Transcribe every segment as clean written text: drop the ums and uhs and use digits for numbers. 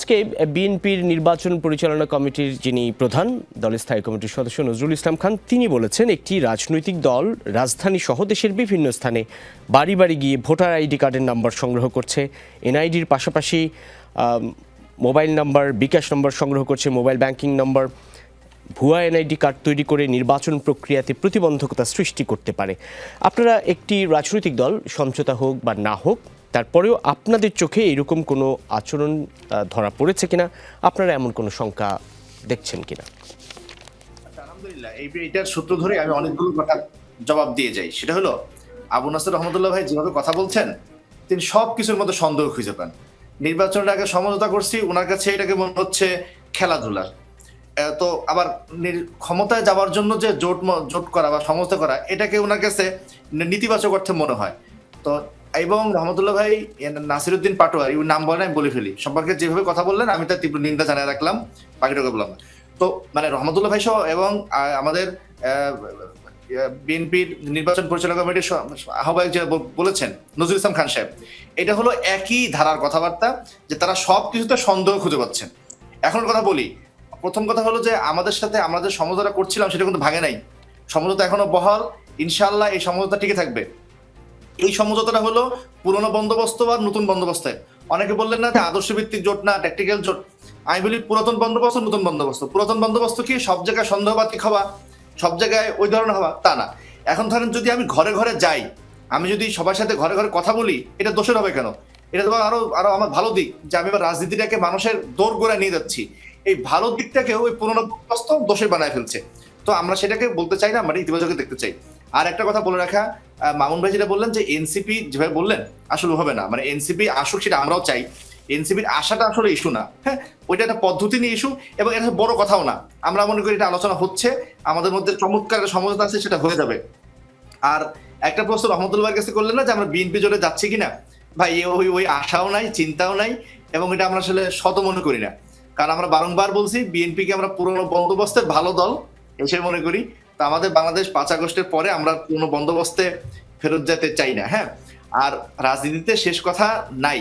আজকে বিএনপির নির্বাচন পরিচালনা কমিটির যিনি প্রধান দলের স্থায়ী কমিটির সদস্য নজরুল ইসলাম খান তিনি বলেছেন একটি রাজনৈতিক দল রাজধানী সহ দেশের বিভিন্ন স্থানে বাড়ি বাড়ি গিয়ে ভোটার আইডি কার্ডের নাম্বার সংগ্রহ করছে, এনআইডির পাশাপাশি মোবাইল নাম্বার, বিকাশ নম্বর সংগ্রহ করছে, মোবাইল ব্যাংকিং নম্বর, ভুয়া এনআইডি কার্ড তৈরি করে নির্বাচন প্রক্রিয়াতে প্রতিবন্ধকতা সৃষ্টি করতে পারে। আপনারা একটি রাজনৈতিক দল সমঝোতা হোক বা না হোক, তারপরেও আপনাদের চোখে এরকম কোনো আচরণ ধরা পড়েছে কিনা, আপনারা এমন কোনো শঙ্কা দেখছেন কিনা? আলহামদুলিল্লাহ, এইটার সূত্র ধরে আমি অনেকগুলো কথা জবাব দিয়ে যাই। সেটা হলো, আবু নাসের রহমতুল্লাহ ভাই যেভাবে কথা বলছেন তিনি সব কিছুর মধ্যে সন্দেহ খুঁজে পান। নির্বাচনের আগে সমঝোতা করছি, ওনার কাছে এটাকে মনে হচ্ছে খেলাধুলা। তো আবার ক্ষমতায় যাওয়ার জন্য যে জোট করা বা সমঝোতা করা, এটাকে ওনার কাছে নেতিবাচক অর্থে মনে হয়। তো এবং রহমতুল্লাহ ভাই নাসিরউদ্দিন পাটোয়ারি, ওই নাম বলেন আমি বলে ফেলি, সম্পর্কে যেভাবে কথা বললেন আমি তার তীব্র নিন্দা জানিয়ে রাখলাম, বাকিটাকে বললাম। তো মানে রহমতুল্লাহ ভাই সহ এবং আমাদের বিএনপির নির্বাচন পরিচালনা কমিটির আহ্বায়ক যে বলেছেন নজরুল ইসলাম খান সাহেব, এটা হলো একই ধারার কথাবার্তা যে তারা সব কিছুতে সন্দেহ খুঁজে পাচ্ছেন। এখন কথা বলি, প্রথম কথা হলো যে আমাদের সাথে আমরা যে সমঝোতা করছিলাম সেটা কিন্তু ভাঙে নাই, সমঝোতা এখনো বহাল, ইনশাআল্লাহ এই সমঝোতা টিকে থাকবে। এই সমঝোতাটা হলো পুরনো বন্দোবস্ত বা নতুন বন্দোবস্তের। অনেকে বললেন না যে আদর্শ ভিত্তিক জোট না ট্যাকটিক্যাল জোট, আমি বলি পুরাতন বন্দোবস্ত নতুন বন্দোবস্ত। পুরাতন বন্দোবস্ত কি সব জায়গায় সন্দেহবাতিক হওয়া, সব জায়গায় ওই ধরনের হওয়া, তা না। এখন ধরেন যদি আমি ঘরে ঘরে যাই, আমি যদি সবার সাথে ঘরে ঘরে কথা বলি, এটা দোষের হবে কেন? এটা তো আরো আরো আমার ভালো দিক যে আমি এবার রাজনীতিটাকে মানুষের দৌড় গোড়ায় নিয়ে যাচ্ছি। এই ভালো দিকটাকে ওই পুরনো বন্দোবস্ত দোষে বানায় ফেলছে। তো আমরা সেটাকে বলতে চাই না, আমরা ইতিবাচক দেখতে চাই। আর একটা কথা বলে রাখা, মামুন ভাই যেটা বললেন যে এনসিপি যেভাবে বললেন, আসলে হবে না। মানে এনসিপি আসুক সেটা আমরাও চাই, এনসিপির আশাটা আসলে ইস্যু না। হ্যাঁ, ওইটা একটা পদ্ধতি নিয়ে ইস্যু, এবং এটা বড় কথাও না। আমরা মনে করি এটা আলোচনা হচ্ছে, আমাদের মধ্যে চমৎকার একটা সমঝোতা আছে, সেটা হয়ে যাবে। আর একটা প্রশ্ন রহমতুল্লাহর কাছে করলেন না যে আমরা বিএনপি জোটে যাচ্ছি কিনা, ভাই ওই ওই আশাও নাই, চিন্তাও নাই, এবং এটা আমরা আসলে শত মনে করি না। কারণ আমরা বারংবার বলছি বিএনপিকে আমরা পুরনো বন্দোবস্তের ভালো দল হিসেবে মনে করি। তা আমাদের বাংলাদেশ ৫ আগস্টের পরে আমরা পুরনো বন্দোবস্তে ফেরত যেতে চাই না। হ্যাঁ, আর রাজনীতিতে শেষ কথা নাই।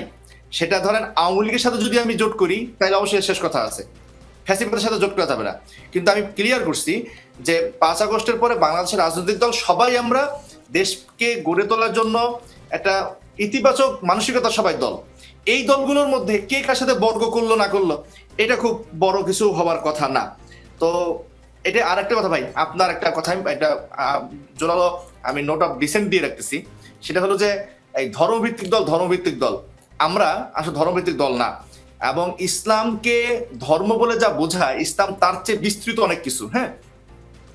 সেটা ধরেন আওয়ামী লীগের সাথে যদি আমি জোট করি তাহলে অবশ্যই শেষ কথা আছে, ফ্যাসিবাদের সাথে জোট করা যাবে না। কিন্তু আমি ক্লিয়ার করছি যে ৫ আগস্টের পরে বাংলাদেশের রাজনৈতিক দল সবাই আমরা দেশকে গড়ে তোলার জন্য একটা ইতিবাচক মানসিকতা সবাই দল। এই দলগুলোর মধ্যে কে কার সাথে বর্গ করলো না করলো এটা খুব বড় কিছু হওয়ার কথা না। তো এটা আর একটা কথা ভাই, আপনার একটা কথা এটা জোরালো আমি নোট অফ ডিসেন্ট দিয়ে রাখতেছি। সেটা হলো যে এই ধর্মভিত্তিক দল আমরা আসলে ধর্মভিত্তিক দল না, এবং ইসলামকে ধর্ম বলে যা বোঝায় ইসলাম তার চেয়ে বিস্তৃত অনেক কিছু। হ্যাঁ,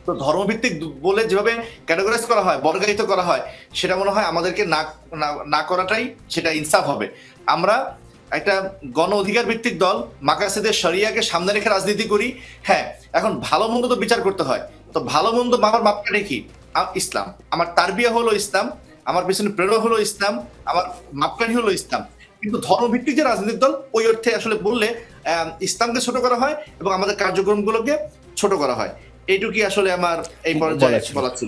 তো ধর্মভিত্তিক বলে যেভাবে ক্যাটাগরাইজ করা হয়, বর্গায়িত করা হয়, সেটা মনে হয় আমাদেরকে না করাটাই সেটা ইনসাফ হবে। আমরা একটা গণ অধিকার ভিত্তিক দল, মাকাসিদের শরিয়াকে সামনে রেখে রাজনীতি করি। হ্যাঁ, এখন ভালো মন্দ তো বিচার করতে হয়। তো ভালো মন্দ মাপার মাপকাঠি কি? ইসলাম। আমার তারবিয়া হলো ইসলাম, আমার পিছনে প্রেরণা হলো ইসলাম, আমার মাপকাঠি হলো ইসলাম। কিন্তু ধর্মভিত্তিক যে রাজনৈতিক দল, ওই অর্থে আসলে বললে ইসলামকে ছোট করা হয় এবং আমাদের কার্যক্রমগুলোকে ছোট করা হয়। এইটুকুই আসলে আমার এই পর্যায়ে বলা ছিল।